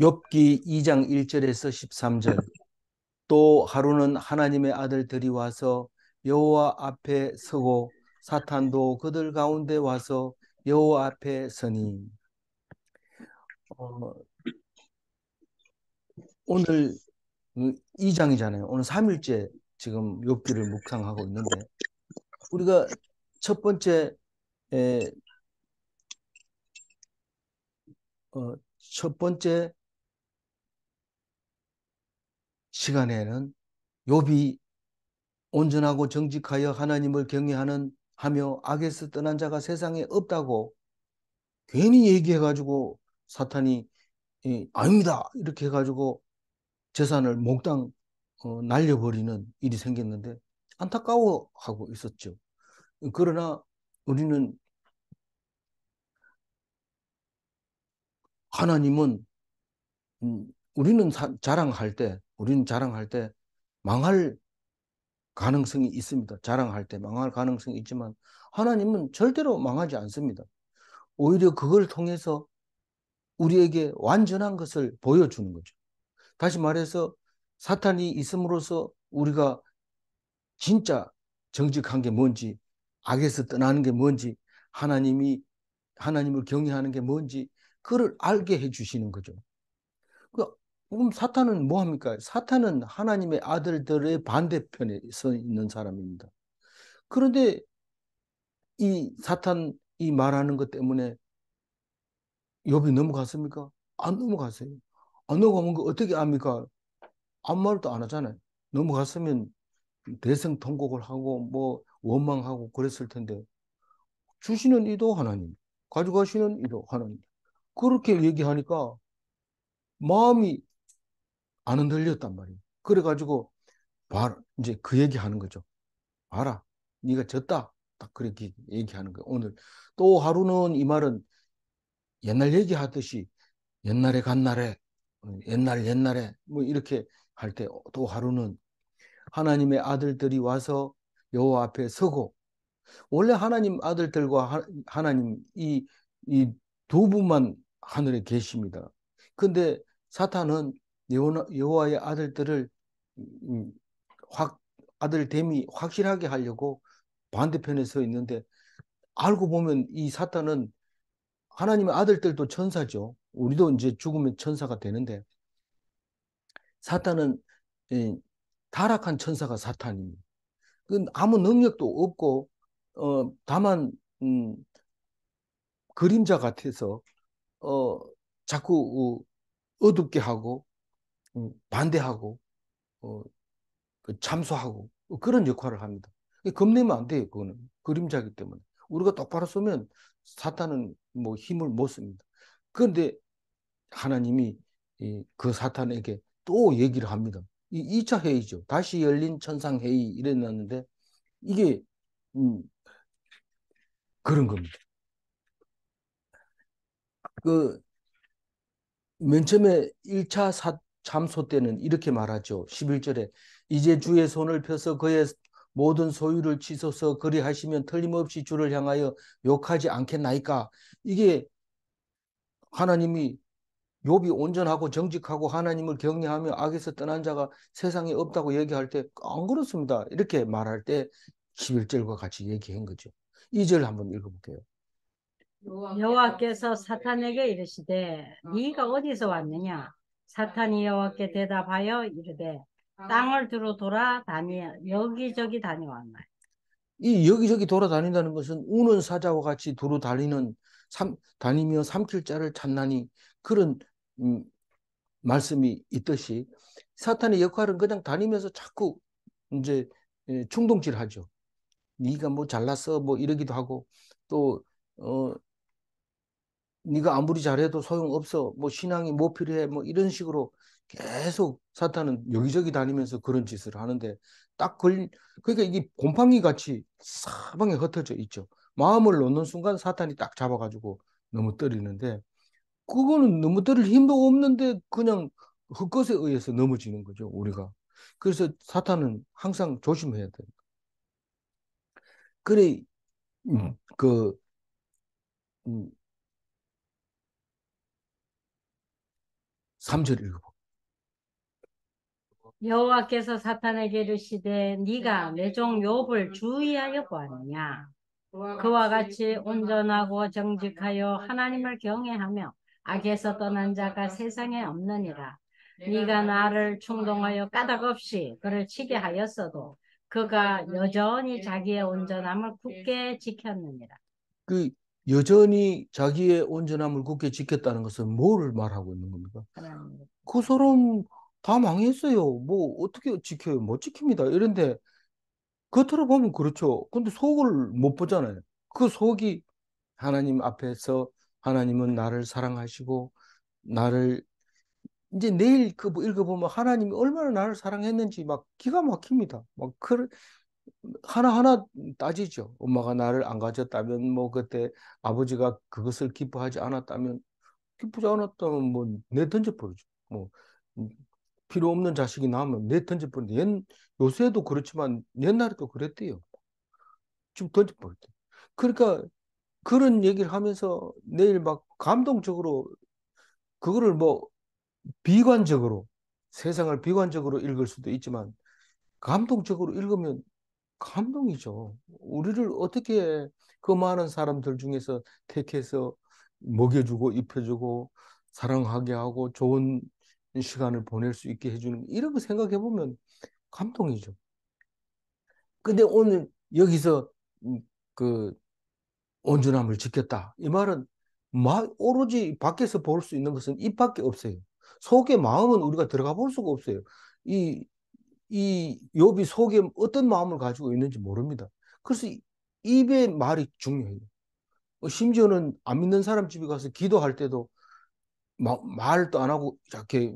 욥기 2장 1절에서 13절. 또 하루는 하나님의 아들들이 와서 여호와 앞에 서고 사탄도 그들 가운데 와서 여호와 앞에 서니. 어, 오늘 2장이잖아요. 오늘 3일째 지금 욥기를 묵상하고 있는데 우리가 첫 번째 에, 첫 번째 시간에는 욥이 온전하고 정직하여 하나님을 경외하는 하며 악에서 떠난 자가 세상에 없다고 괜히 얘기해가지고 사탄이 아닙니다 이렇게 해가지고 재산을 몽땅 날려버리는 일이 생겼는데 안타까워하고 있었죠. 그러나 우리는 하나님은 우리는 자랑할 때 망할 가능성이 있습니다. 자랑할 때 망할 가능성이 있지만 하나님은 절대로 망하지 않습니다. 오히려 그걸 통해서 우리에게 완전한 것을 보여주는 거죠. 다시 말해서 사탄이 있음으로써 우리가 진짜 정직한 게 뭔지, 악에서 떠나는 게 뭔지, 하나님을 경외하는 게 뭔지, 그걸 알게 해 주시는 거죠. 그, 그럼 사탄은 뭐 합니까? 사탄은 하나님의 아들들의 반대편에 서 있는 사람입니다. 그런데 이 사탄이 말하는 것 때문에 욥이 넘어갔습니까? 안 넘어갔어요. 안 넘어가면 그 어떻게 압니까? 아무 말도 안 하잖아요. 넘어갔으면 대성통곡을 하고 뭐 원망하고 그랬을 텐데 주시는 이도 하나님, 가져가시는 이도 하나님. 그렇게 얘기하니까 마음이 안 흔들렸단 말이에요. 그래가지고 이제 그 얘기하는 거죠. 봐라, 네가 졌다. 딱 그렇게 얘기하는 거예요. 오늘 또 하루는 이 말은 옛날 얘기하듯이 옛날에 간 날에 옛날에 뭐 이렇게 할 때 또 하루는 하나님의 아들들이 와서 여호와 앞에 서고 원래 하나님 아들들과 하나님 이 두 분만 하늘에 계십니다. 근데 사탄은 여호와의 아들들을 음, 확 아들됨이 확실하게 하려고 반대편에 서 있는데 알고 보면 이 사탄은 하나님의 아들들도 천사죠. 우리도 이제 죽으면 천사가 되는데 사탄은 이, 타락한 천사가 사탄입니다. 그 아무 능력도 없고 다만 음, 그림자 같아서 어, 자꾸 어둡게 하고 반대하고 어, 그 참소하고 그런 역할을 합니다. 겁내면 안 돼요. 그거는 그림자이기 때문에 우리가 똑바로 쏘면 사탄은 뭐 힘을 못 씁니다. 그런데 하나님이 그 사탄에게 또 얘기를 합니다. 이 2차 회의죠. 다시 열린 천상회의 이랬는데 이게 음, 그런 겁니다. 그 맨 처음에 1차 참소 때는 이렇게 말하죠. 11절에 이제 주의 손을 펴서 그의 모든 소유를 치소서 그리하시면 틀림없이 주를 향하여 욕하지 않겠나이까. 이게 하나님이 욥이 온전하고 정직하고 하나님을 경외하며 악에서 떠난 자가 세상에 없다고 얘기할 때 안 그렇습니다. 이렇게 말할 때 11절과 같이 얘기한 거죠. 2절 한번 읽어볼게요. 여호와께서 사탄에게 이르시되 네가 어디서 왔느냐? 사탄이 여호와께 대답하여 이르되 땅을 두루 돌아다니 여기저기 다녀왔나. 이 여기저기 돌아다닌다는 것은 우는 사자와 같이 두루 다니며 삼킬 자를 찾나니 그런 음, 말씀이 있듯이 사탄의 역할은 그냥 다니면서 자꾸 이제 충동질하죠. 네가 뭐 잘났어 뭐 이러기도 하고 또 어, 네가 아무리 잘해도 소용없어. 뭐 신앙이 뭐 필요해. 뭐 이런 식으로 계속 사탄은 여기저기 다니면서 그런 짓을 하는데 그러니까 이게 곰팡이 같이 사방에 흩어져 있죠. 마음을 놓는 순간 사탄이 딱 잡아가지고 너무 때리는데 그거는 너무 때릴 힘도 없는데 그냥 흙것에 의해서 넘어지는 거죠, 우리가. 그래서 사탄은 항상 조심해야 돼요. 그래, 그, 음, 3절 읽어봐. 여호와께서 사탄에게 이르시되 네가 내 종 욥을 주의하여 보았느냐. 그와 같이 온전하고 정직하여 하나님을 경외하며 악에서 떠난 자가 세상에 없느니라. 네가 나를 충동하여 까닭 없이 그를 치게 하였어도 그가 여전히 자기의 온전함을 굳게 지켰느니라. 그 여전히 자기의 온전함을 굳게 지켰다는 것은 뭐를 말하고 있는 겁니까? 하나님. 그 사람 다 망했어요. 뭐 어떻게 지켜요? 못 지킵니다. 이런데 겉으로 보면 그렇죠. 근데 속을 못 보잖아요. 그 속이 하나님 앞에서 하나님은 나를 사랑하시고 나를 이제 내일 그뭐 읽어보면 하나님이 얼마나 나를 사랑했는지 막 기가 막힙니다. 막 하나하나 따지죠. 엄마가 나를 안 가졌다면 뭐 그때 아버지가 그것을 기뻐하지 않았다면 기쁘지 않았다면 뭐 내 던져버리죠. 뭐 음, 필요 없는 자식이 나오면 내 던져버리는데 요새도 그렇지만 옛날에도 그랬대요. 지금 던져버렸대. 그러니까 그런 얘기를 하면서 내일 막 감동적으로 그거를 뭐 비관적으로 세상을 비관적으로 읽을 수도 있지만 감동적으로 읽으면 감동이죠. 우리를 어떻게 그 많은 사람들 중에서 택해서 먹여주고 입혀주고 사랑하게 하고 좋은 시간을 보낼 수 있게 해주는 이런 거 생각해 보면 감동이죠. 근데 오늘 여기서 그 온전함을 지켰다. 이 말은 오로지 밖에서 볼 수 있는 것은 입밖에 없어요. 속의 마음은 우리가 들어가 볼 수가 없어요. 이, 이 욥이 속에 어떤 마음을 가지고 있는지 모릅니다. 그래서 입의 말이 중요해요. 심지어는 안 믿는 사람 집에 가서 기도할 때도 말도 안 하고 이렇게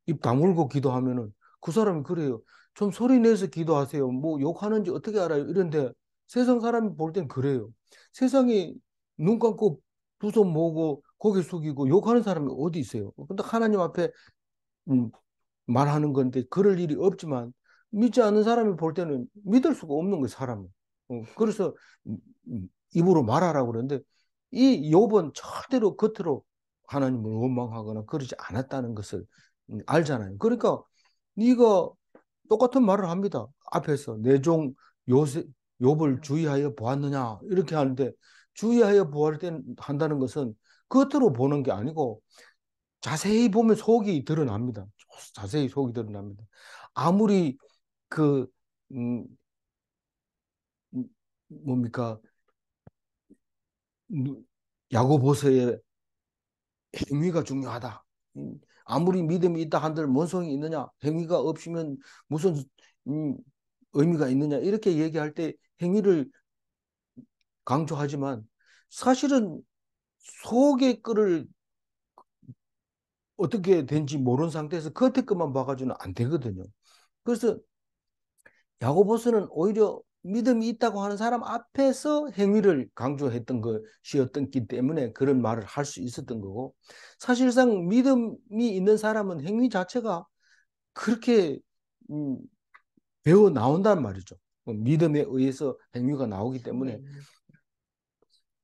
입 다물고 기도하면은 그 사람이 그래요. 좀 소리 내서 기도하세요. 뭐 욕하는지 어떻게 알아요? 이런데 세상 사람이 볼 땐 그래요. 세상에 눈 감고 두 손 모으고 고개 숙이고 욕하는 사람이 어디 있어요? 근데 하나님 앞에 음, 말하는 건데 그럴 일이 없지만 믿지 않는 사람이 볼 때는 믿을 수가 없는 거예요, 사람은. 그래서 입으로 말하라고 그러는데 이 욥은 절대로 겉으로 하나님을 원망하거나 그러지 않았다는 것을 알잖아요. 그러니까 네가 똑같은 말을 합니다. 앞에서 내 종 요새 욥을 주의하여 보았느냐 이렇게 하는데 주의하여 보할 때 한다는 것은 겉으로 보는 게 아니고 자세히 보면 속이 드러납니다. 자세히 속이 드러납니다. 아무리 그, 음, 뭡니까, 야고보서의 행위가 중요하다. 아무리 믿음이 있다 한들 뭔 소용이 있느냐? 행위가 없으면 무슨 음, 의미가 있느냐? 이렇게 얘기할 때 행위를 강조하지만 사실은 속의 거를 어떻게 된지 모르는 상태에서 겉에 것만 봐가지고는 안 되거든요. 그래서 야고보서는 오히려 믿음이 있다고 하는 사람 앞에서 행위를 강조했던 것이었기 때문에 그런 말을 할 수 있었던 거고 사실상 믿음이 있는 사람은 행위 자체가 그렇게 음, 배워 나온단 말이죠. 믿음에 의해서 행위가 나오기 때문에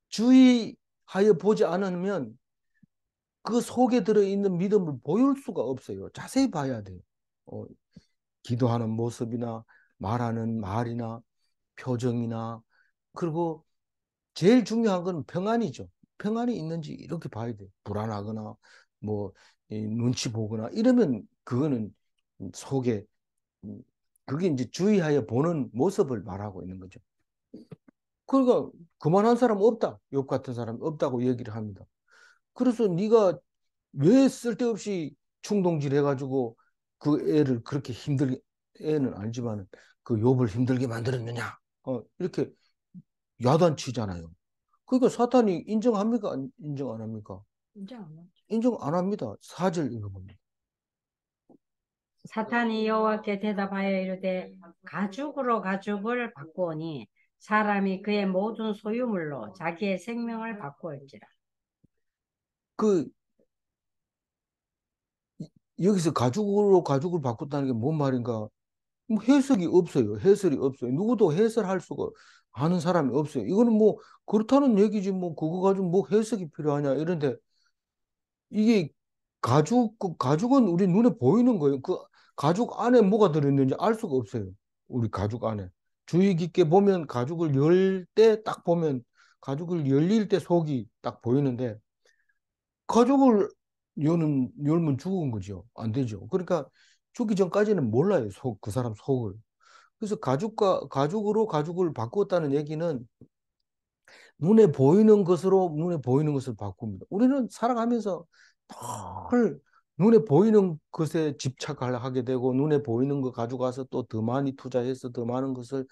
주의하여 보지 않으면 그 속에 들어있는 믿음을 보일 수가 없어요. 자세히 봐야 돼요. 어, 기도하는 모습이나 말하는 말이나 표정이나 그리고 제일 중요한 건 평안이죠. 평안이 있는지 이렇게 봐야 돼요. 불안하거나 뭐 눈치 보거나 이러면 그거는 속에 음, 그게 이제 주의하여 보는 모습을 말하고 있는 거죠. 그러니까 그만한 사람 없다. 욥 같은 사람 없다고 얘기를 합니다. 그래서 네가 왜 쓸데없이 충동질 해가지고 그 애를 그렇게 힘들게 애는 아니지만 그 욥을 힘들게 만들었느냐? 이렇게 야단치잖아요. 그러니까 사탄이 인정합니까? 인정 안 합니까? 인정 안 하죠. 인정 안 합니다. 4절 읽어봅니다. 사탄이 여호와께 대답하여 이르되 가죽으로 가죽을 바꾸오니 사람이 그의 모든 소유물로 자기의 생명을 바꾸었지라. 그 여기서 가죽으로 가죽을 바꿨다는 게 뭔 말인가? 뭐 해석이 없어요. 해설이 없어요. 누구도 해설할 수가 아는 사람이 없어요. 이거는 뭐 그렇다는 얘기지 뭐 그거 가지고 뭐 해석이 필요하냐 이런데 이게 가죽은 우리 눈에 보이는 거예요. 그 가죽 안에 뭐가 들어있는지 알 수가 없어요. 우리 가죽 안에. 주의 깊게 보면 가죽을 열 때 딱 보면 가죽을 열릴 때 속이 딱 보이는데 가죽을 열면 죽은 거죠. 안 되죠. 그러니까 죽기 전까지는 몰라요. 그 사람 속을. 그래서 가죽으로 가죽을 바꾸었다는 얘기는 눈에 보이는 것을 바꿉니다. 우리는 살아가면서 늘 눈에 보이는 것에 집착하게 되고 눈에 보이는 거 가져가서 또 더 많이 투자해서 더 많은 것을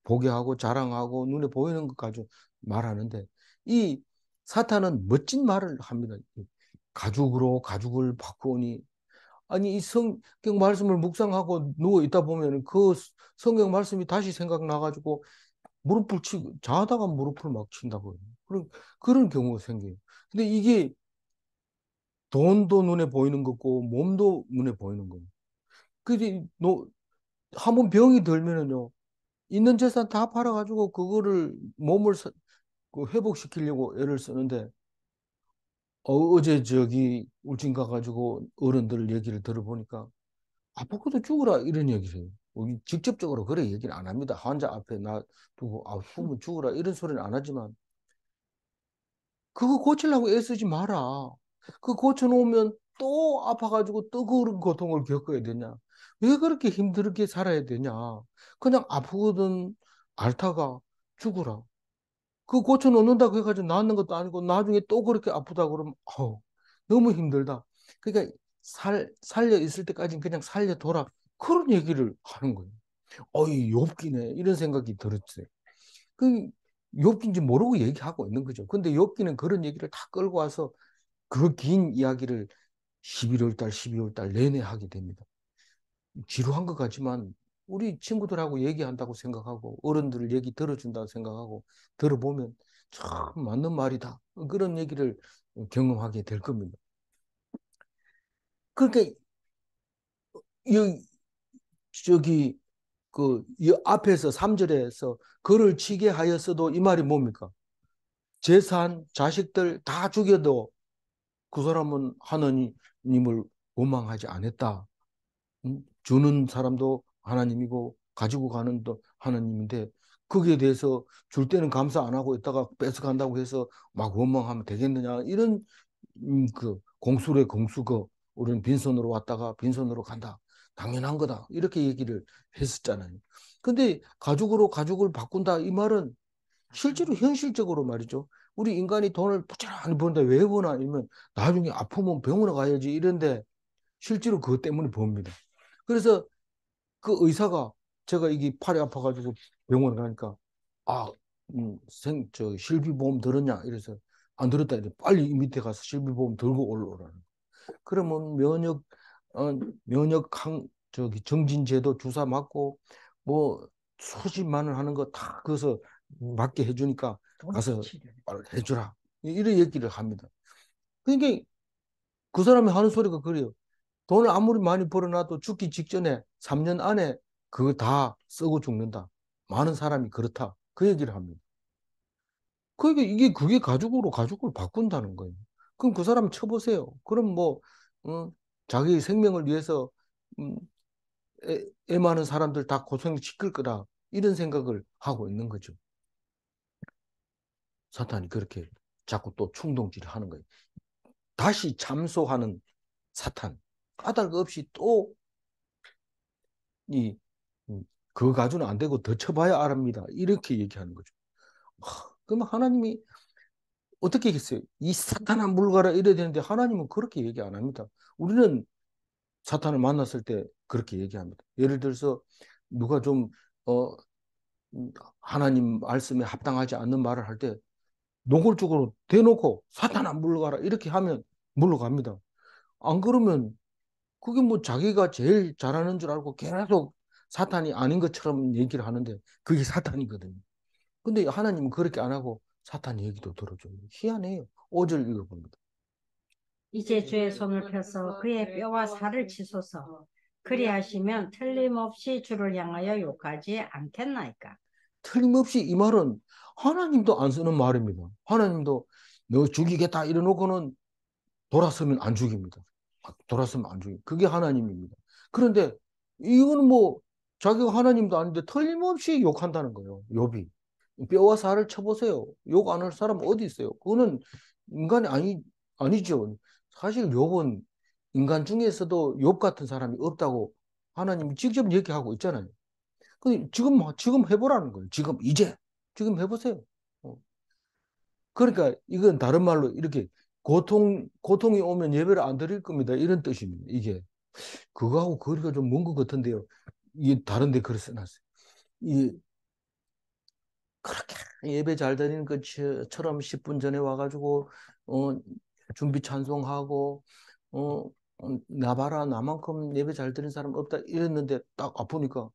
보게 하고 자랑하고 눈에 보이는 것 가지고 말하는데 이 사탄은 멋진 말을 합니다. 가죽으로 가죽을 바꾸니 아니 이 성경 말씀을 묵상하고 누워 있다 보면 그 성경 말씀이 다시 생각나가지고 무릎을 치고 자다가 무릎을 막 친다고요. 그런 경우가 생겨요. 근데 이게 돈도 눈에 보이는 거고 몸도 눈에 보이는 거예요. 그지 한번 병이 들면은요 있는 재산 다 팔아가지고 그거를 그 회복시키려고 애를 쓰는데 어제 저기 울진 가가지고 어른들 얘기를 들어보니까 아프고도 죽으라 이런 얘기세요. 우리 직접적으로 그래 얘기를 안 합니다. 환자 앞에 놔두고 아프면 죽으라 이런 소리는 안 하지만 그거 고치려고 애쓰지 마라. 그거 고쳐놓으면 또 아파가지고 또 그런 고통을 겪어야 되냐. 왜 그렇게 힘들게 살아야 되냐. 그냥 아프거든 앓다가 죽으라. 그거 고쳐놓는다고 해가지고 낫는 것도 아니고 나중에 또 그렇게 아프다 그러면 너무 힘들다. 그러니까 살려 있을 때까지는 그냥 살려둬라. 그런 얘기를 하는 거예요. 어이 욥기네 이런 생각이 들었어요. 그 욥기인지 모르고 얘기하고 있는 거죠. 근데 욥기는 그런 얘기를 다 끌고 와서 그 긴 이야기를 11월 달, 12월 달 내내 하게 됩니다. 지루한 것 같지만 우리 친구들하고 얘기한다고 생각하고 어른들 얘기 들어준다고 생각하고 들어보면 참 맞는 말이다. 그런 얘기를 경험하게 될 겁니다. 그러니까 이 저기 이 앞에서 3절에서 그를 치게 하였어도 이 말이 뭡니까? 재산, 자식들 다 죽여도 그 사람은 하나님을 원망하지 않았다. 주는 사람도 하나님이고 가지고 가는 도 하나님인데 거기에 대해서 줄 때는 감사 안 하고 있다가 뺏어간다고 해서 막 원망하면 되겠느냐 이런 그 공수래 공수거 우리는 빈손으로 왔다가 빈손으로 간다. 당연한 거다. 이렇게 얘기를 했었잖아요. 근데 가죽으로 가죽을 바꾼다 이 말은 실제로 현실적으로 말이죠. 우리 인간이 돈을 부지런히 버는데 왜 버나 아니면 나중에 아프면 병원에 가야지 이런데 실제로 그것 때문에 봅니다. 그래서 그 의사가 제가 이게 팔이 아파가지고 병원에 가니까 아, 저 실비보험 들었냐? 이래서 안 들었다. 이래 빨리 밑에 가서 실비보험 들고 올라오라는. 그러면 면역 정진제도 주사 맞고 뭐 수십만 원 하는 거 다 그래서 맞게 해주니까 가서 해주라. 이런 얘기를 합니다. 그러니까 그 사람이 하는 소리가 그래요. 돈을 아무리 많이 벌어놔도 죽기 직전에 3년 안에 그거 다 쓰고 죽는다. 많은 사람이 그렇다. 그 얘기를 합니다. 그러니까 그게 가죽을 바꾼다는 거예요. 그럼 그 사람 쳐보세요. 그럼 뭐, 어, 자기 생명을 위해서, 음, 애 많은 사람들 다 고생시킬 거다. 이런 생각을 하고 있는 거죠. 사탄이 그렇게 자꾸 또 충동질을 하는 거예요. 다시 참소하는 사탄. 까닭 없이 또 이, 그거 가지고는 안 되고 더 쳐봐야 알합니다. 이렇게 얘기하는 거죠. 그러면 하나님이 어떻게 얘기했어요? 이 사탄아 물가라 이래야 되는데 하나님은 그렇게 얘기 안 합니다. 우리는 사탄을 만났을 때 그렇게 얘기합니다. 예를 들어서 누가 좀 어, 하나님 말씀에 합당하지 않는 말을 할 때 노골적으로 대놓고 사탄아 물러가라 이렇게 하면 물러갑니다. 안 그러면 그게 뭐 자기가 제일 잘하는 줄 알고 계속 사탄이 아닌 것처럼 얘기를 하는데 그게 사탄이거든요. 근데 하나님은 그렇게 안 하고 사탄 얘기도 들어줘요. 희한해요. 5절 읽어봅니다. 이제 주의 손을 펴서 그의 뼈와 살을 치소서. 그리하시면 틀림없이 주를 향하여 욕하지 않겠나이까. 틀림없이 이 말은 하나님도 안 쓰는 말입니다. 하나님도 너 죽이겠다 이래놓고는 돌아서면 안 죽입니다. 돌아서면 안 죽여. 그게 하나님입니다. 그런데 이거는 뭐 자기가 하나님도 아닌데 틀림없이 욕한다는 거예요. 욥이. 뼈와 살을 쳐보세요. 욕 안 할 사람 어디 있어요? 그거는 인간이 아니죠. 사실 욥은 인간 중에서도 욥 같은 사람이 없다고 하나님이 직접 얘기하고 있잖아요. 지금 해보라는 거예요. 지금 해보세요. 어. 그러니까 이건 다른 말로 이렇게 고통이 오면 예배를 안 드릴 겁니다. 이런 뜻입니다. 이게. 그거하고 거리가 좀 먼 것 같은데요. 이게 다른데 그래 써놨어요. 이 그렇게 예배 잘 드리는 것처럼 10분 전에 와가지고 어, 준비 찬송하고 어, 나봐라 나만큼 예배 잘 드리는 사람 없다 이랬는데 딱 아프니까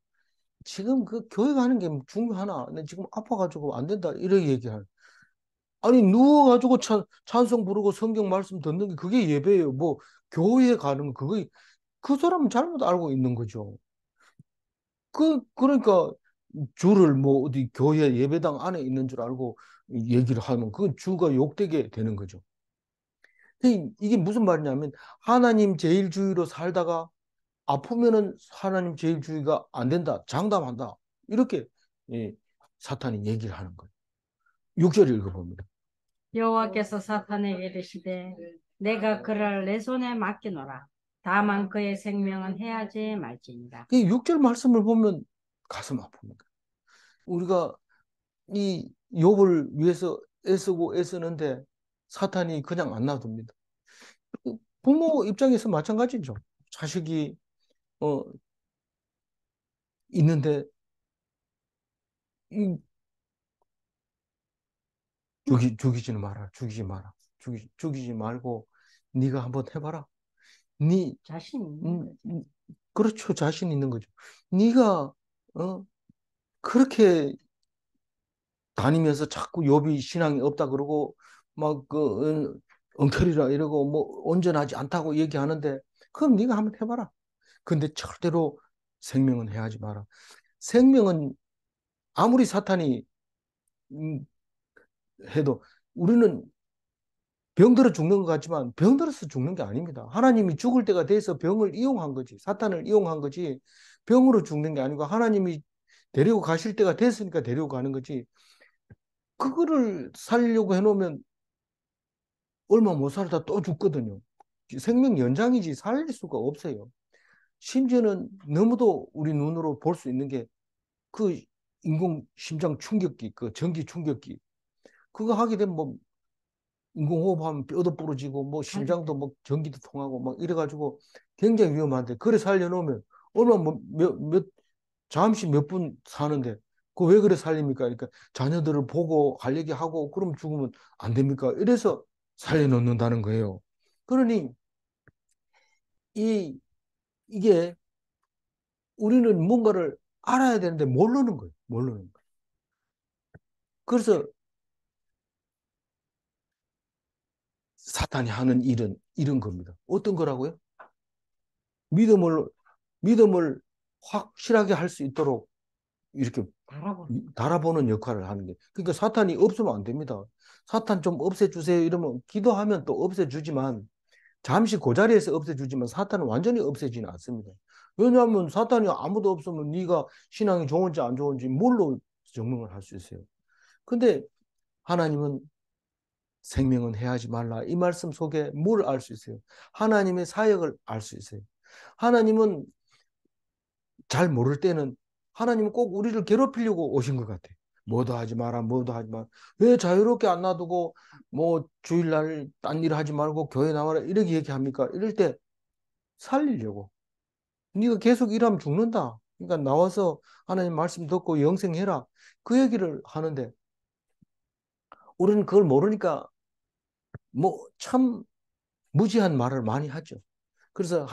지금 그 교회 가는 게 중요하나? 내 지금 아파가지고 안 된다 이렇게 얘기하는. 아니 누워가지고 찬송 부르고 성경 말씀 듣는 게 그게 예배예요. 뭐 교회에 가는 거 그거 그 사람은 잘못 알고 있는 거죠. 그러니까 주를 뭐 어디 교회 예배당 안에 있는 줄 알고 얘기를 하면 그 주가 욕되게 되는 거죠. 이게 무슨 말이냐면 하나님 제일주의로 살다가 아프면은 하나님 제일주의가 안 된다, 장담한다. 이렇게 예, 사탄이 얘기를 하는 거예요. 6절 읽어봅니다. 여호와께서 사탄에게 이르시되 내가 그를 내 손에 맡기노라. 다만 그의 생명은 해하지 말지니라. 이 6절 말씀을 보면 가슴 아픕니다. 우리가 이 욥을 위해서 애쓰고 애쓰는데 사탄이 그냥 안 놔둡니다. 부모 입장에서 마찬가지죠. 자식이 어, 있는데 이, 죽이지는 마라. 죽이지 마라. 죽이지 말고 네가 한번 해봐라. 네 자신 있는 음, 거죠. 그렇죠. 자신 있는 거죠. 네가 그렇게 다니면서 자꾸 욥이 신앙이 없다 그러고 막그 엉터리라 이러고 뭐 온전하지 않다고 얘기하는데 그럼 네가 한번 해봐라. 근데 절대로 생명은 해하지 마라. 생명은 아무리 사탄이 음, 해도 우리는 병들어 죽는 것 같지만 병들어서 죽는 게 아닙니다. 하나님이 죽을 때가 돼서 병을 이용한 거지. 사탄을 이용한 거지. 병으로 죽는 게 아니고 하나님이 데리고 가실 때가 됐으니까 데리고 가는 거지. 그거를 살려고 해놓으면 얼마 못 살다 또 죽거든요. 생명 연장이지 살릴 수가 없어요. 심지어는 너무도 우리 눈으로 볼 수 있는 게 그 인공 심장 충격기, 그 전기 충격기. 그거 하게 되면 뭐 인공호흡하면 뼈도 부러지고 뭐 심장도 뭐 전기도 통하고 막 이래가지고 굉장히 위험한데 그래 살려놓으면 얼마 잠시 몇 분 사는데 그 왜 그래 살립니까? 그러니까 자녀들을 보고 갈 얘기하고 그럼 죽으면 안 됩니까? 이래서 살려놓는다는 거예요. 그러니 이 이게 우리는 뭔가를 알아야 되는데 모르는 거예요. 모르는 거예요. 그래서 사탄이 하는 일은 이런 겁니다. 어떤 거라고요? 믿음을 믿음을 확실하게 할 수 있도록 이렇게 바라보는 달아보는 역할을 하는 게. 그러니까 사탄이 없으면 안 됩니다. 사탄 좀 없애주세요. 이러면 기도하면 또 없애주지만 잠시 그 자리에서 없애주지만 사탄은 완전히 없애지는 않습니다. 왜냐하면 사탄이 아무도 없으면 네가 신앙이 좋은지 안 좋은지 뭘로 증명을 할 수 있어요. 근데 하나님은 생명은 해하지 말라. 이 말씀 속에 뭘 알 수 있어요? 하나님의 사역을 알 수 있어요. 하나님은 잘 모를 때는 하나님은 꼭 우리를 괴롭히려고 오신 것 같아요. 뭐도 하지 마라, 뭐도 하지 마라. 왜 자유롭게 안 놔두고 뭐 주일날 딴 일 하지 말고 교회 나와라 이렇게 얘기합니까? 이럴 때 살리려고. 네가 계속 일하면 죽는다. 그러니까 나와서 하나님 말씀 듣고 영생해라. 그 얘기를 하는데 우리는 그걸 모르니까 뭐 참 무지한 말을 많이 하죠. 그래서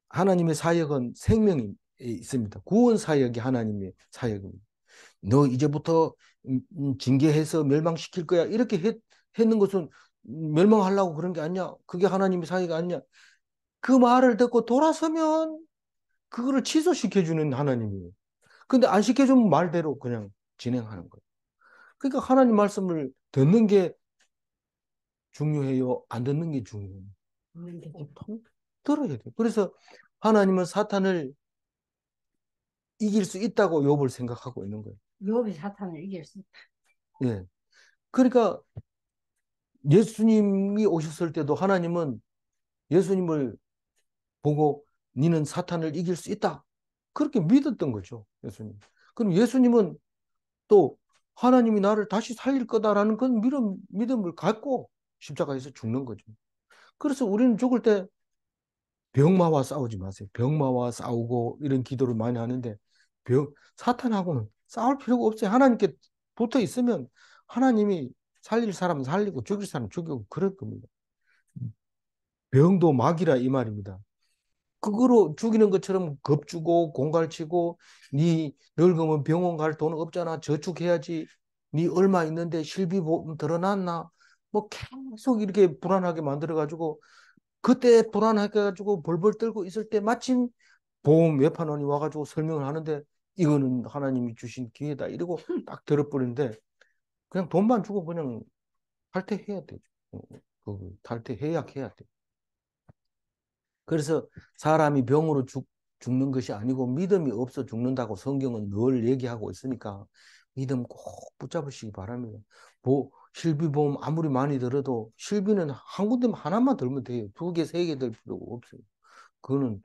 하나님의 사역은 생명이 있습니다. 구원 사역이 하나님의 사역입니다. 너 이제부터 징계해서 멸망시킬 거야. 이렇게 했는 것은 멸망하려고 그런 게 아니냐. 그게 하나님의 사역이 아니냐. 그 말을 듣고 돌아서면 그거를 취소시켜주는 하나님이에요. 근데 안 시켜주면 말대로 그냥 진행하는 거예요. 그러니까 하나님 말씀을 듣는 게 중요해요. 안 듣는 게 중요해요. 들어야 돼. 그래서 하나님은 사탄을 이길 수 있다고 욥을 생각하고 있는 거예요. 욥이 사탄을 이길 수 있다. 예. 그러니까 예수님이 오셨을 때도 하나님은 예수님을 보고 니는 사탄을 이길 수 있다. 그렇게 믿었던 거죠. 예수님. 그럼 예수님은 또 하나님이 나를 다시 살릴 거다라는 그런 믿음을 갖고 십자가에서 죽는 거죠. 그래서 우리는 죽을 때 병마와 싸우지 마세요. 병마와 싸우고 이런 기도를 많이 하는데 사탄하고는 싸울 필요가 없어요. 하나님께 붙어 있으면 하나님이 살릴 사람 살리고 죽일 사람 죽이고 그럴 겁니다. 병도 막이라 이 말입니다. 그거로 죽이는 것처럼 겁주고 공갈치고 니 늙으면 병원 갈 돈 없잖아. 저축해야지. 니 얼마 있는데 실비보험 드러났나? 뭐 계속 이렇게 불안하게 만들어가지고 그때 불안해가지고 벌벌 떨고 있을 때 마침 보험 외판원이 와가지고 설명을 하는데 이거는 하나님이 주신 기회다 이러고 딱 들어버리는데 그냥 돈만 주고 그냥 탈퇴해야 되죠. 그 탈퇴해야 해야 돼. 그래서 사람이 병으로 죽는 것이 아니고 믿음이 없어 죽는다고 성경은 늘 얘기하고 있으니까 믿음 꼭 붙잡으시기 바랍니다. 실비보험 아무리 많이 들어도 실비는 한 군데 하나만 들면 돼요. 두 개, 세 개 들 필요가 없어요. 그거는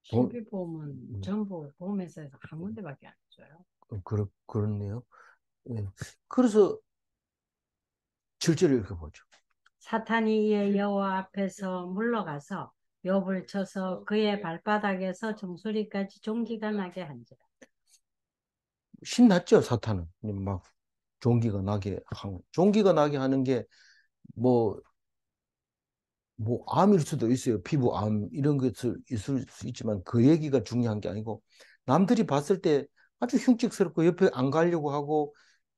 실비보험은 전부 보험회사에서 한 군데밖에 안 줘요. 그렇네요. 예. 그래서 7절을 읽어보죠. 사탄이 이에 여호와 앞에서 물러가서 욥을 쳐서 그의 발바닥에서 정수리까지 종기가 나게 한지라. 신났죠, 사탄은. 막 종기가 나게 하는 게 뭐 암일 수도 있어요. 피부암 이런 것을 있을 수 있지만 그 얘기가 중요한 게 아니고 남들이 봤을 때 아주 흉측스럽고 옆에 안 가려고 하고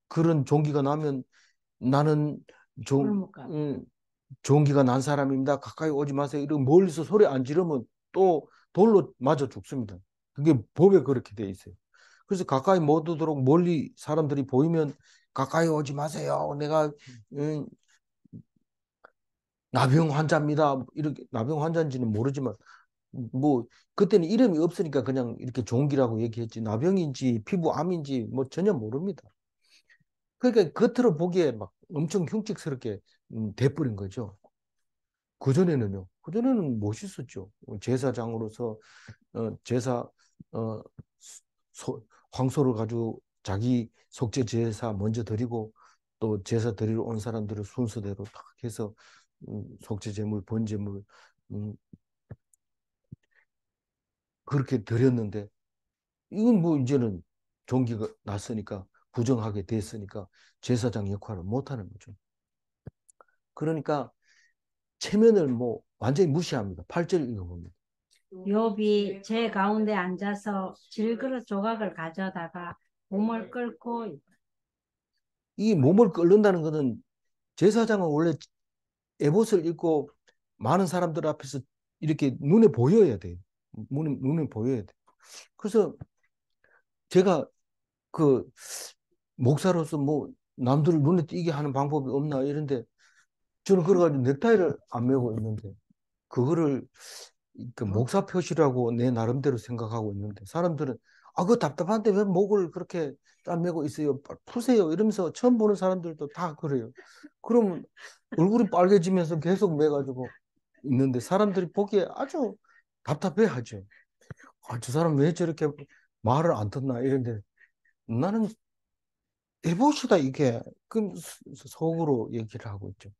그런 종기가 나면 나는 종기가 난 사람입니다. 가까이 오지 마세요. 이런 멀리서 소리 안 지르면 또 돌로 맞아 죽습니다. 그게 법에 그렇게 돼 있어요. 그래서 가까이 못 오도록 멀리 사람들이 보이면 가까이 오지 마세요. 내가 나병 환자입니다. 이렇게 나병 환자인지는 모르지만 뭐 그때는 이름이 없으니까 그냥 이렇게 종기라고 얘기했지 나병인지 피부암인지 뭐 전혀 모릅니다. 그러니까 겉으로 보기에 막 엄청 흉측스럽게 돼버린 거죠. 그전에는 멋있었죠. 제사장으로서 제사 어, 황소를 가지고 자기 속죄 제사 먼저 드리고 또 제사 드리러 온 사람들을 순서대로 딱 해서 속죄 제물, 번제물 그렇게 드렸는데 이건 뭐 이제는 종기가 났으니까 부정하게 됐으니까 제사장 역할을 못하는 거죠. 그러니까 체면을 뭐 완전히 무시합니다. 8절 읽어봅니다. 욥이 제 가운데 앉아서 질그릇 조각을 가져다가 몸을 끓고 이 몸을 끓는다는 것은 제사장은 원래 에봇을 입고 많은 사람들 앞에서 이렇게 눈에 보여야 돼요. 눈에 보여야 돼. 그래서 제가 그 목사로서 뭐 남들을 눈에 띄게 하는 방법이 없나 이런데 저는 그래가지고 넥타이를 안 메고 있는데 그거를 그 목사 표시라고 내 나름대로 생각하고 있는데 사람들은 그거 답답한데 왜 목을 그렇게 안 메고 있어요? 푸세요. 이러면서 처음 보는 사람들도 다 그래요. 그러면 얼굴이 빨개지면서 계속 매가지고 있는데 사람들이 보기에 아주 답답해 하죠. 저 사람 왜 저렇게 말을 안 듣나 이런데 나는 해보시다 이게 그 속으로 얘기를 하고 있죠.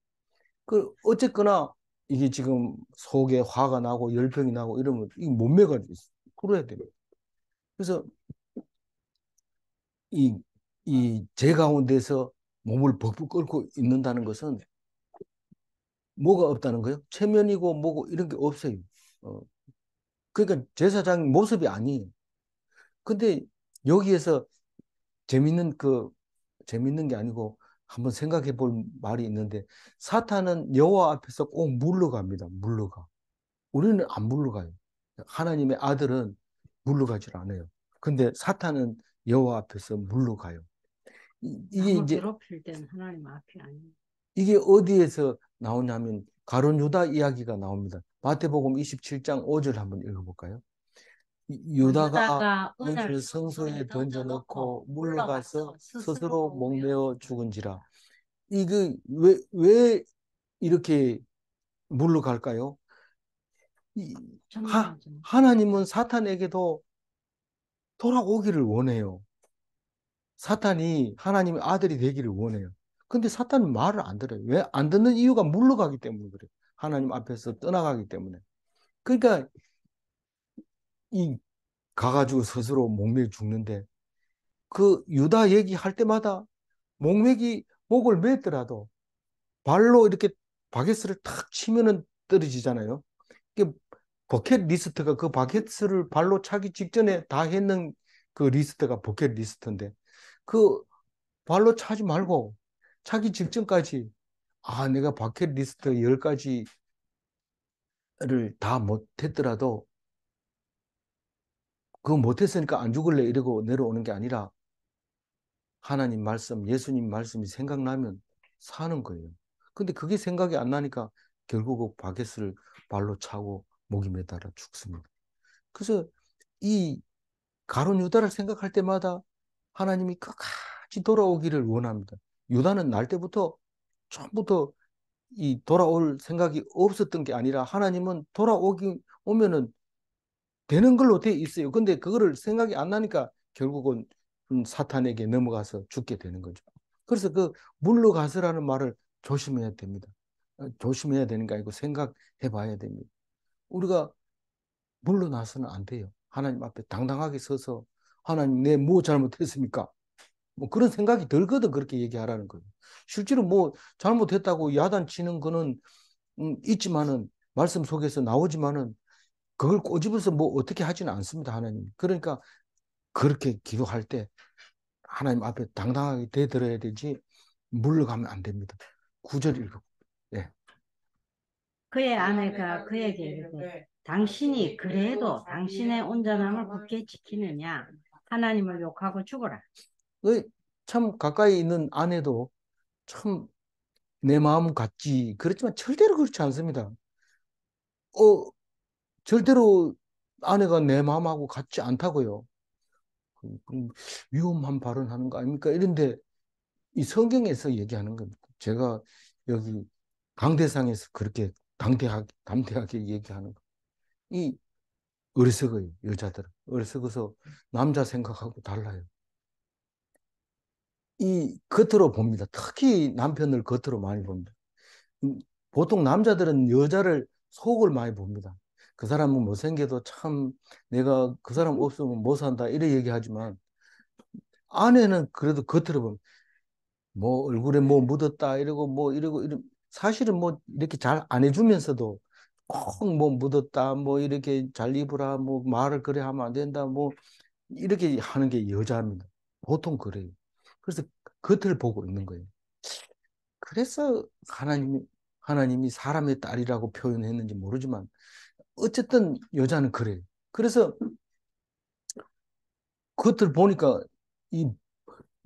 어쨌거나 이게 지금 속에 화가 나고 열병이 나고 이러면 이 몸매가 풀어야 됩니다. 그래서 제 가운데서 몸을 벅벅 끓고 있는다는 것은 뭐가 없다는 거예요? 체면이고 뭐고 이런 게 없어요. 어, 그러니까 제사장 모습이 아니에요. 근데 여기에서 재밌는 재밌는 게 아니고 한번 생각해 볼 말이 있는데 사탄은 여호와 앞에서 꼭 물러갑니다. 물러가. 우리는 안 물러가요. 하나님의 아들은 물러가질 않아요. 근데 사탄은 여호와 앞에서 물러가요. 이게 남을 이제 괴롭힐 때는 하나님 앞이 아니에요. 이게 어디에서 나오냐면 가룟 유다 이야기가 나옵니다. 마태복음 27장 5절 한번 읽어볼까요? 유다가 유다가 은을 은을 성소에 던져놓고 물러가서 스스로 목매어 죽은지라. 이거 왜 이렇게 물러갈까요? 이, 하나님은 사탄에게도 돌아오기를 원해요. 사탄이 하나님의 아들이 되기를 원해요. 근데 사탄은 말을 안 들어요. 왜 안 듣는 이유가 물러가기 때문에 그래요. 하나님 앞에서 떠나가기 때문에. 그러니까 이 가가지고 스스로 목매어 죽는데 그 유다 얘기할 때마다 목을 맸더라도 발로 이렇게 바게스를 탁 치면은 떨어지잖아요. 이게 버킷리스트가 그 바게스를 발로 차기 직전에 다 했는 그 리스트가 버킷리스트인데 그 발로 차지 말고 차기 직전까지 내가 버킷리스트 10가지를 다 못했더라도 그거 못했으니까 안 죽을래 이러고 내려오는 게 아니라 하나님 말씀, 예수님 말씀이 생각나면 사는 거예요. 근데 그게 생각이 안 나니까 결국 바게스를 발로 차고 목이 매달아 죽습니다. 그래서 이 가룟 유다를 생각할 때마다 하나님이 끝까지 돌아오기를 원합니다. 유다는 날 때부터 처음부터 이 돌아올 생각이 없었던 게 아니라 하나님은 오면은 되는 걸로 돼 있어요. 근데 그거를 생각이 안 나니까 결국은 사탄에게 넘어가서 죽게 되는 거죠. 그래서 그 물러가서라는 말을 조심해야 됩니다. 조심해야 되는 게 아니고 생각해 봐야 됩니다. 우리가 물러나서는 안 돼요. 하나님 앞에 당당하게 서서 하나님 내 뭐 잘못했습니까? 뭐 그런 생각이 들거든 그렇게 얘기하라는 거예요. 실제로 뭐 잘못했다고 야단치는 거는 있지만은 말씀 속에서 나오지만은 그걸 꼬집어서 뭐 어떻게 하지는 않습니다, 하나님. 그러니까 그렇게 기도할 때 하나님 앞에 당당하게 대들어야 되지 물러가면 안 됩니다. 9절 읽어. 예. 그의 아내가 그에게 이르되 당신이 그래도 당신의 온전함을 굳게 지키느냐 하나님을 욕하고 죽어라. 참 가까이 있는 아내도 참 내 마음 같지. 그렇지만 절대로 그렇지 않습니다. 어, 절대로 아내가 내 마음하고 같지 않다고요. 위험한 발언하는 거 아닙니까? 이런데 이 성경에서 얘기하는 겁니다. 제가 여기 강대상에서 그렇게 담대하게 얘기하는 거. 이 어리석어요, 여자들은. 어리석어서 남자 생각하고 달라요. 이 겉으로 봅니다. 특히 남편을 겉으로 많이 봅니다. 음, 보통 남자들은 여자를 속을 많이 봅니다. 그 사람은 못생겨도 참 내가 그 사람 없으면 못 산다 이래 얘기하지만 아내는 그래도 겉으로 보면 뭐 얼굴에 뭐 묻었다 이러고 뭐 이러고 사실은 뭐 이렇게 잘 안 해주면서도 꼭 뭐 묻었다 뭐 이렇게 잘 입으라 뭐 말을 그래 하면 안 된다 뭐 이렇게 하는 게 여자입니다. 보통 그래요. 그래서 겉을 보고 있는 거예요. 그래서 하나님이 사람의 딸이라고 표현했는지 모르지만 어쨌든 여자는 그래요. 그래서 겉을 보니까 이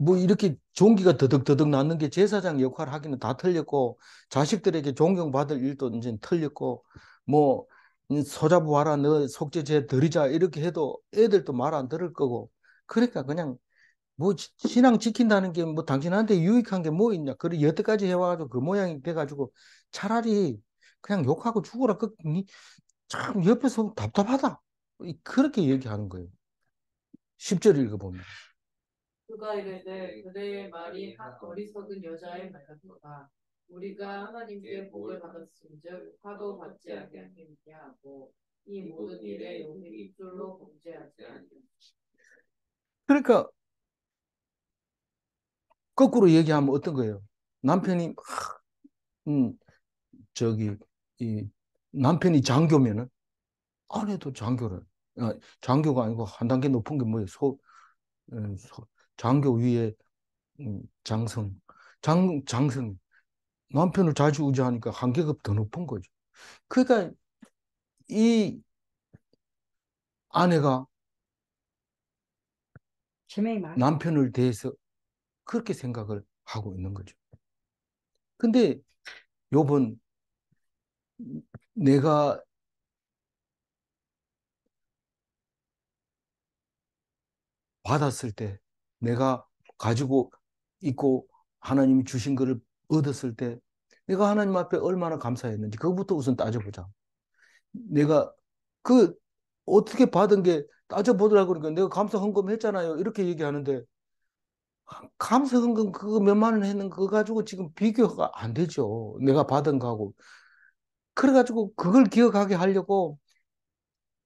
뭐 이렇게 종기가 더덕더덕 났는 게 제사장 역할을 하기는 다 틀렸고 자식들에게 존경받을 일도 이제 틀렸고 뭐 소자부 와라 너 속죄제 드리자 이렇게 해도 애들도 말 안 들을 거고 그러니까 그냥 뭐 신앙 지킨다는 게 뭐 당신한테 유익한 게 뭐 있냐 그래 여태까지 해와가지고 그 모양이 돼가지고 차라리 그냥 욕하고 죽어라 참 옆에서 답답하다 그렇게 얘기하는 거예요. 10절 읽어보면 그가 이르되 그대의 말이 한 어리석은 여자의 말같도다. 우리가 하나님께 복을 받았은즉 화도 받지 아니하겠느냐 하고 이 모든 일에 용의 입술로 범죄하지 아니하냐. 그러니까 거꾸로 얘기하면 어떤 거예요? 남편이 음, 저기 이 남편이 장교면은 아내도 장교를 장교가 아니고 한 단계 높은 게 뭐예요? 장교 위에 장성 장성 남편을 좌지우지하니까 한 계급 더 높은 거죠. 그러니까 이 아내가 남편을 대해서 그렇게 생각을 하고 있는 거죠. 근데 요번 내가 받았을 때, 내가 가지고 있고 하나님이 주신 것을 얻었을 때, 내가 하나님 앞에 얼마나 감사했는지, 그것부터 우선 따져보자. 내가 그 어떻게 받은 게 따져보더라고. 그러니까 내가 감사 헌금했잖아요. 이렇게 얘기하는데, 감사 헌금 그거 몇만 원 했는 거 가지고 지금 비교가 안 되죠. 내가 받은 거하고. 그래가지고 그걸 기억하게 하려고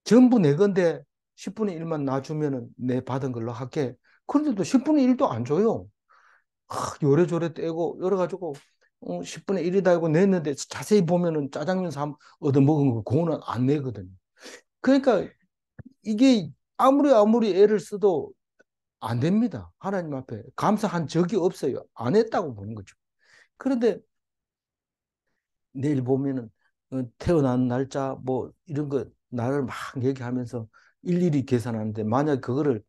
전부 내 건데 10분의 1만 놔주면은 내 받은 걸로 할게. 그런데도 10분의 1도 안 줘요. 요래조래 떼고 열어가지고 10분의 1이다 하고 냈는데 자세히 보면은 짜장면 얻어먹은 거 그거는 안 내거든요. 그러니까 이게 아무리 애를 써도 안 됩니다. 하나님 앞에 감사한 적이 없어요. 안 했다고 보는 거죠. 그런데 내일 보면은 태어난 날짜 뭐 이런 거 나를 막 얘기하면서 일일이 계산하는데 만약 그거를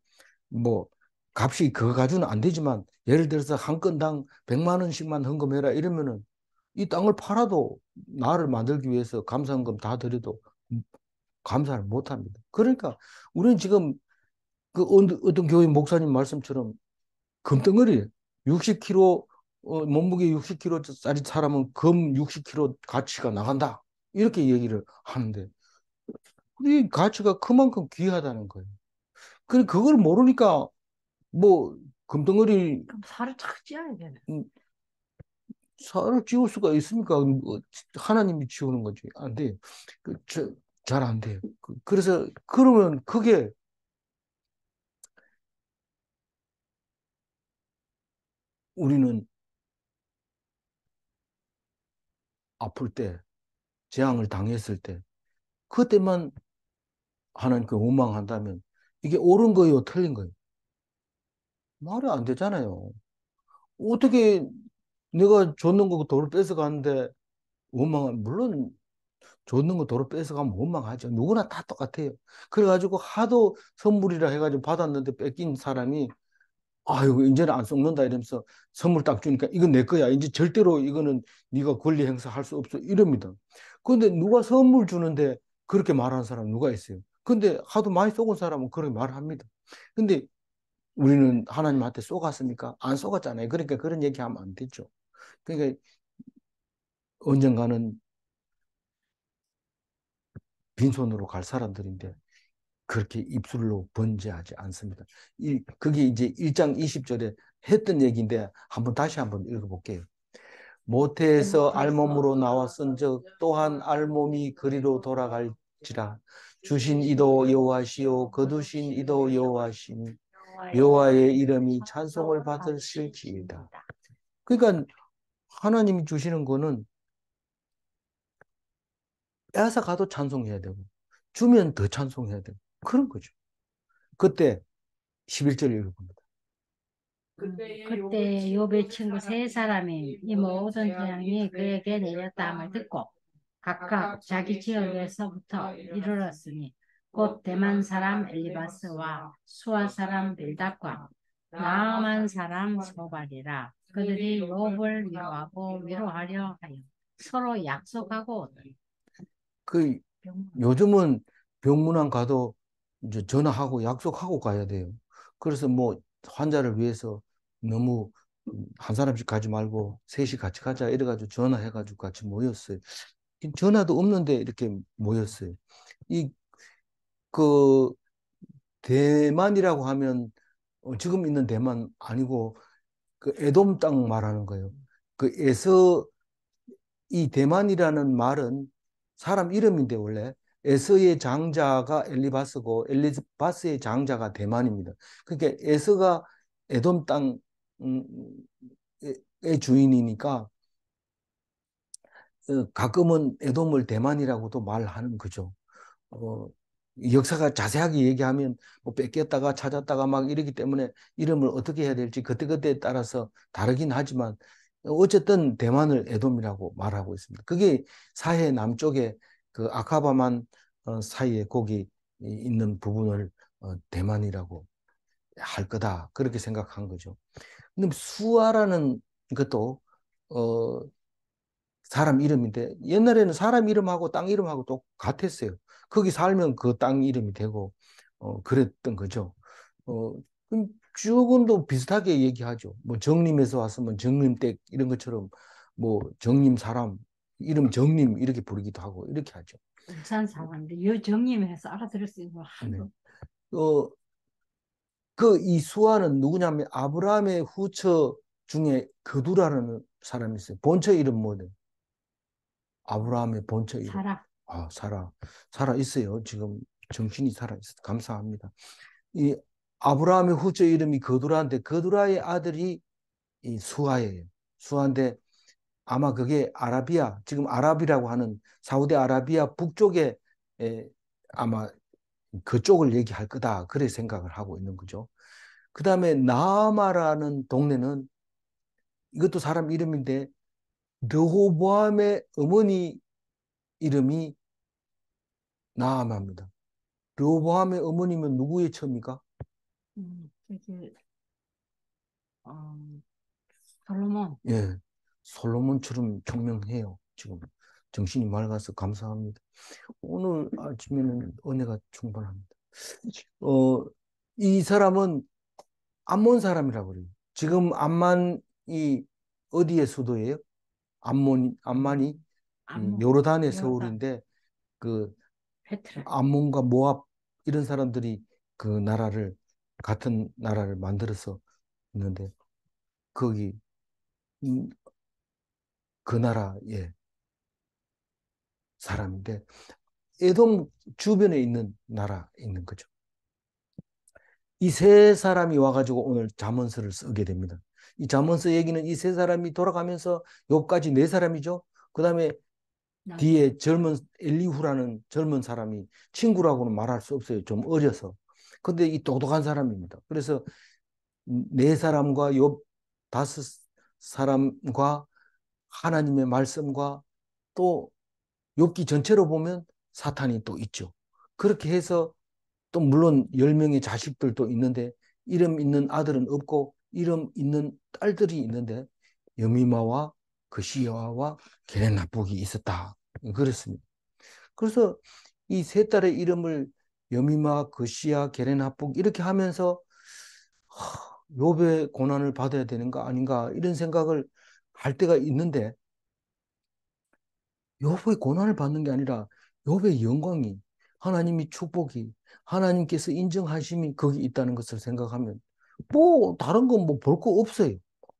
뭐 값이 그거 가지고는 안 되지만 예를 들어서 한 건당 100만 원씩만 헌금해라 이러면은 이 땅을 팔아도 나를 만들기 위해서 감사헌금 다 드려도 감사를 못 합니다. 그러니까 우리는 지금 그 어떤 교회 목사님 말씀처럼 금덩어리 60kg 몸무게 60kg짜리 사람은 금 60kg 가치가 나간다. 이렇게 얘기를 하는데 이 가치가 그만큼 귀하다는 거예요. 그래 그걸 모르니까 뭐 금덩어리 그럼 살을 착 찌어야 되네. 살을 찌울 수가 있습니까? 뭐 하나님이 지우는 거지. 안 돼요. 잘 안 돼요. 그래서 그러면 그게 우리는 아플 때, 재앙을 당했을 때, 그때만 하나님께 원망한다면 이게 옳은 거예요, 틀린 거예요? 말이 안 되잖아요. 어떻게 내가 줬는 거 도로 뺏어가는데 원망한, 물론 줬는 거 도로 뺏어가면 원망하죠. 누구나 다 똑같아요. 그래가지고 하도 선물이라 해가지고 받았는데 뺏긴 사람이 아유, 이제는 안 썩는다 이러면서 선물 딱 주니까 이건 내 거야. 이제 절대로 이거는 네가 권리 행사할 수 없어. 이럽니다. 그런데 누가 선물 주는데 그렇게 말하는 사람 누가 있어요? 근데 하도 많이 쏘은 사람은 그렇게 말합니다. 근데 우리는 하나님한테 쏘갔습니까? 안 쏘갔잖아요. 그러니까 그런 얘기하면 안 되죠. 그러니까 언젠가는 빈손으로 갈 사람들인데 그렇게 입술로 번제하지 않습니다. 그게 이제 1장 20절에 했던 얘기인데 다시 한번 읽어볼게요. 모태에서 알몸으로 나왔은즉 또한 알몸이 그리로 돌아갈지라. 주신 이도 여호와시요 거두신 이도 여호와시니 여호와의 이름이 찬송을 받으실지이다. 그러니까 하나님이 주시는 거는 빼앗아 가도 찬송해야 되고 주면 더 찬송해야 되고 그런 거죠. 그때 11절 읽어봅니다. 그때 욥의 친구 세 사람이 이 모든 재앙이 그에게 내렸다함을 듣고 각각 자기 지역에서부터 이르렀으니 곧 대만 사람 엘리바스와 수아 사람 빌닷과 나아만 사람 소발이라. 그들이 욥을 위로하고 위로하려 하여 서로 약속하고 그 요즘은 병문안 가도 이제 전화하고 약속하고 가야 돼요. 그래서 뭐 환자를 위해서 너무 한 사람씩 가지 말고 셋이 같이 가자 이래가지고 전화해가지고 같이 모였어요. 전화도 없는데 이렇게 모였어요. 이 그 대만이라고 하면 지금 있는 대만 아니고 그 에돔 땅 말하는 거예요. 그 에서 이 대만이라는 말은 사람 이름인데 원래 에서의 장자가 엘리바스고 엘리바스의 장자가 대만입니다. 그러니까 에서가 에돔 땅의 주인이니까 가끔은 에돔을 대만이라고도 말하는 거죠. 어, 역사가 자세하게 얘기하면 뭐 뺏겼다가 찾았다가 막 이러기 때문에 이름을 어떻게 해야 될지 그때그때에 따라서 다르긴 하지만 어쨌든 대만을 에돔이라고 말하고 있습니다. 그게 사해 남쪽에 그 아카바만 사이에 거기 있는 부분을 대만이라고 할 거다. 그렇게 생각한 거죠. 근데 수아라는 것도 어, 사람 이름인데 옛날에는 사람 이름하고 땅 이름하고 똑같았어요. 거기 살면 그 땅 이름이 되고 그랬던 거죠. 그럼 죽음도 비슷하게 얘기하죠. 뭐 정림에서 왔으면 정림댁 이런 것처럼 뭐 정림 사람 이름 정림 이렇게 부르기도 하고 이렇게 하죠. 부산 사람인데 여정님에서 알아들을 수 있는 거 네. 하나도. 이 수아는 누구냐면 아브라함의 후처 중에 그두라는 사람이 있어요. 본처 이름 뭐예요? 아브라함의 본처 이름. 사라. 아, 살아 있어요. 지금 정신이 살아 있어. 감사합니다. 이 아브라함의 후처 이름이 거두라인데 거두라의 아들이 이 수아예요. 수아인데 아마 그게 아라비아, 지금 아랍이라고 하는 사우디아라비아 북쪽에 아마 그쪽을 얘기할 거다. 그래 생각을 하고 있는 거죠. 그 다음에 나아마라는 동네는 이것도 사람 이름인데 르호보암의 어머니 이름이 나아마입니다. 르호보암의 어머니면 누구의 처입니까? 저기 어, 솔로몬. 예, 솔로몬처럼 총명해요. 지금 정신이 맑아서 감사합니다. 오늘 아침에는 은혜가 충만합니다. 이 사람은 암몬 사람이라고 그래요. 지금 암만이 어디의 수도예요? 암만이 이 암몬. 요르단의 요르단. 서울인데 그 페트라. 암몬과 모압 이런 사람들이 그 나라를 같은 나라를 만들어서 있는데 거기 음, 그 나라의 사람인데 에돔 주변에 있는 나라에 있는 거죠. 이 세 사람이 와가지고 오늘 잠언서를 쓰게 됩니다. 이 잠언서 얘기는 이 세 사람이 돌아가면서 여기까지 네 사람이죠. 그 다음에 뒤에 젊은 엘리후라는 젊은 사람이 친구라고는 말할 수 없어요. 좀 어려서. 근데 이 똑똑한 사람입니다. 그래서 네 사람과 요 다섯 사람과 하나님의 말씀과 또 욥기 전체로 보면 사탄이 또 있죠. 그렇게 해서 또 물론 10명의 자식들도 있는데 이름 있는 아들은 없고 이름 있는 딸들이 있는데 여미마와 그시야와 게레나북이 있었다. 그렇습니다. 그래서 이 세 딸의 이름을 여미마, 그시야, 게레나북 이렇게 하면서 욥의 고난을 받아야 되는 거 아닌가 이런 생각을 할 때가 있는데 욥의 고난을 받는 게 아니라 욥의 영광이 하나님이 축복이 하나님께서 인정하심이 거기 있다는 것을 생각하면 뭐 다른 건 뭐 볼 거 없어요.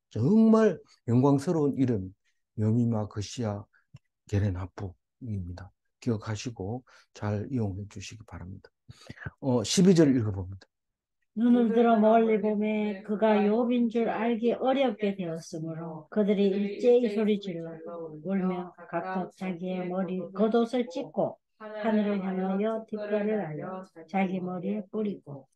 정말 영광스러운 이름 여미마 그시야 게렌하프입니다. 기억하시고 잘 이용해 주시기 바랍니다. 12절 읽어봅니다. 눈을 들어 멀리 보매 그가 욥인 줄 알기 어렵게 되었으므로 그들이 일제히 소리질러 울며 각각 자기의 머리 겉옷을 찢고 하늘을 향하여 뒷발을 알려 자기 머리에 뿌리고.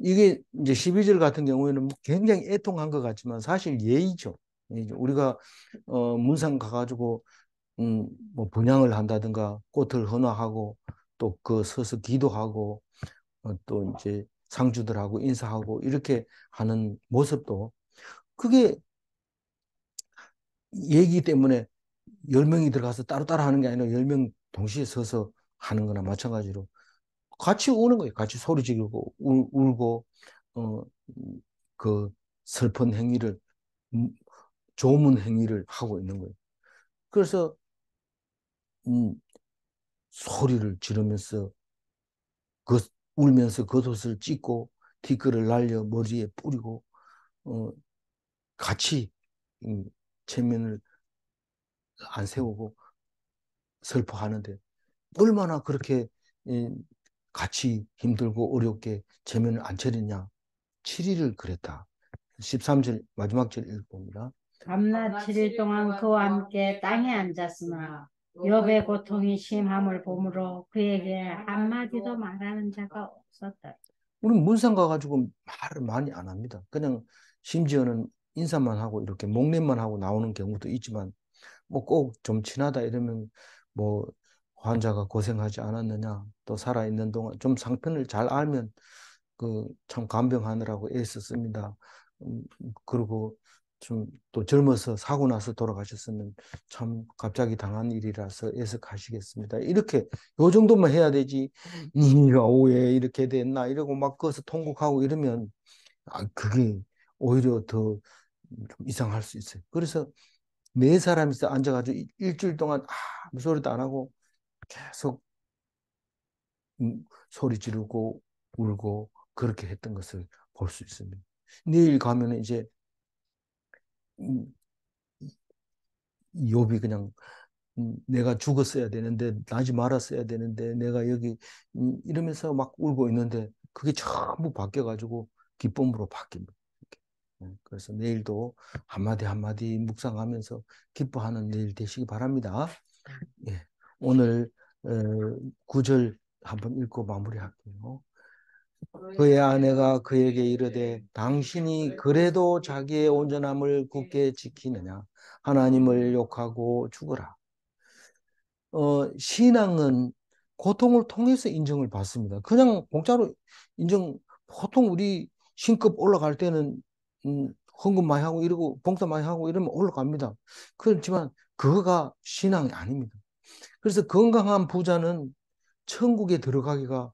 이게 이제 12절 같은 경우에는 굉장히 애통한 것 같지만 사실 예의죠. 예의죠. 우리가 문상 가가지고 뭐 분향을 한다든가 꽃을 헌화하고 또 그 서서 기도하고 또 이제 상주들하고 인사하고 이렇게 하는 모습도 그게 얘기 때문에 10명이 들어가서 따로따로 하는 게 아니라 10명 동시에 서서 하는 거나 마찬가지로 같이 우는 거예요. 같이 소리 지르고 울고 어, 그 슬픈 행위를 음, 조문 행위를 하고 있는 거예요. 그래서 음, 소리를 지르면서 그 울면서 겉옷을 찢고 티끌을 날려 머리에 뿌리고 어, 같이 체면을 안 세우고 슬퍼하는데 얼마나 그렇게 같이 힘들고 어렵게 체면을 안 차리냐. 7일을 그랬다. 13절 마지막 절 읽어봅니다. 밤낮 7일 동안 그와 함께 땅에 앉았으나 욥의 고통이 심함을 보므로 그에게 한마디도 말하는 자가 없었다. 우리는 문상 가가지고 말을 많이 안 합니다. 그냥 심지어는 인사만 하고 이렇게 목례만 하고 나오는 경우도 있지만 뭐 꼭 좀 친하다 이러면 뭐 환자가 고생하지 않았느냐 또 살아있는 동안 좀 상편을 잘 알면 그 참 간병하느라고 애썼습니다. 그리고 좀 또 젊어서 사고 나서 돌아가셨으면 참 갑자기 당한 일이라서 애석하시겠습니다. 이렇게 요 정도만 해야 되지. 네가 왜 이렇게 됐나 이러고 막 거기서 통곡하고 이러면 그게 오히려 더 좀 이상할 수 있어요. 그래서 네 사람이 앉아가지고 일주일 동안 아무 소리도 안 하고 계속 소리 지르고 울고 그렇게 했던 것을 볼 수 있습니다. 내일 가면 이제 음, 욥이 그냥 내가 죽었어야 되는데 나지 말았어야 되는데 내가 여기 이러면서 막 울고 있는데 그게 전부 바뀌어가지고 기쁨으로 바뀝니다. 이렇게. 그래서 내일도 한마디 한마디 묵상하면서 기뻐하는 내일 되시기 바랍니다. 예. 오늘 어, 9절 한번 읽고 마무리할게요. 그의 아내가 그에게 이르되 당신이 그래도 자기의 온전함을 굳게 지키느냐 하나님을 욕하고 죽어라. 신앙은 고통을 통해서 인정을 받습니다. 그냥 공짜로 인정, 보통 우리 신급 올라갈 때는 헌금 많이 하고 이러고 봉사 많이 하고 이러면 올라갑니다. 그렇지만 그거가 신앙이 아닙니다. 그래서 건강한 부자는 천국에 들어가기가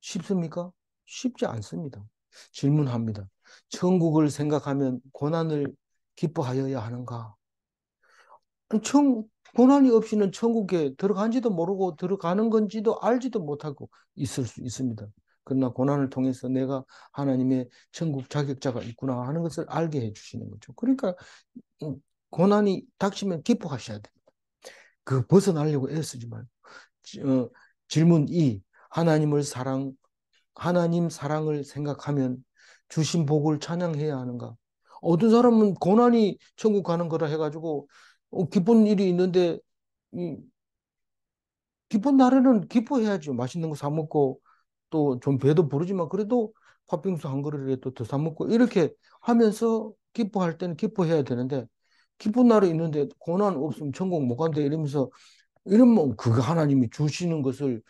쉽습니까? 쉽지 않습니다. 질문합니다. 천국을 생각하면 고난을 기뻐하여야 하는가? 고난이 없이는 천국에 들어간지도 모르고 들어가는 건지도 알지도 못하고 있을 수 있습니다. 그러나 고난을 통해서 내가 하나님의 천국 자격자가 있구나 하는 것을 알게 해주시는 거죠. 그러니까 음, 고난이 닥치면 기뻐하셔야 됩니다. 그 벗어나려고 애쓰지 말고. 질문 2. 하나님 사랑을 생각하면 주신 복을 찬양해야 하는가? 어떤 사람은 고난이 천국 가는 거라 해가지고 기쁜 일이 있는데 이 기쁜 날에는 기뻐해야죠. 맛있는 거 사 먹고 또 좀 배도 부르지만 그래도 팥빙수 한 그릇이라도 더 사 먹고 이렇게 하면서 기뻐할 때는 기뻐해야 되는데 기쁜 날이 있는데 고난 없으면 천국 못 간다 이러면서 이러면 그거 하나님이 주시는 것을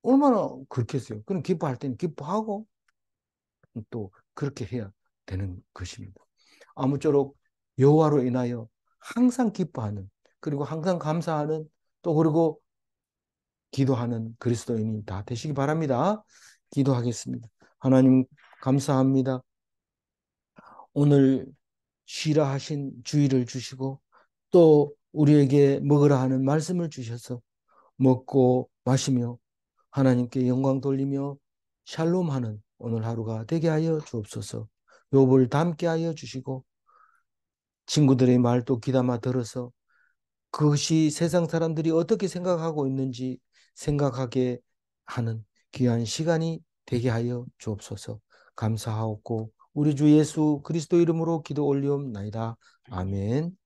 얼마나 그렇겠어요. 그럼 기뻐할 때는 기뻐하고 또 그렇게 해야 되는 것입니다. 아무쪼록 여호와로 인하여 항상 기뻐하는 그리고 항상 감사하는 또 그리고 기도하는 그리스도인이 다 되시기 바랍니다. 기도하겠습니다. 하나님 감사합니다. 오늘 쉬라 하신 주의를 주시고 또 우리에게 먹으라 하는 말씀을 주셔서 먹고 마시며 하나님께 영광 돌리며 샬롬하는 오늘 하루가 되게 하여 주옵소서. 욥을 닮게 하여 주시고 친구들의 말도 귀담아 들어서 그것이 세상 사람들이 어떻게 생각하고 있는지 생각하게 하는 귀한 시간이 되게 하여 주옵소서. 감사하옵고 우리 주 예수 그리스도 이름으로 기도 올리옵나이다. 아멘.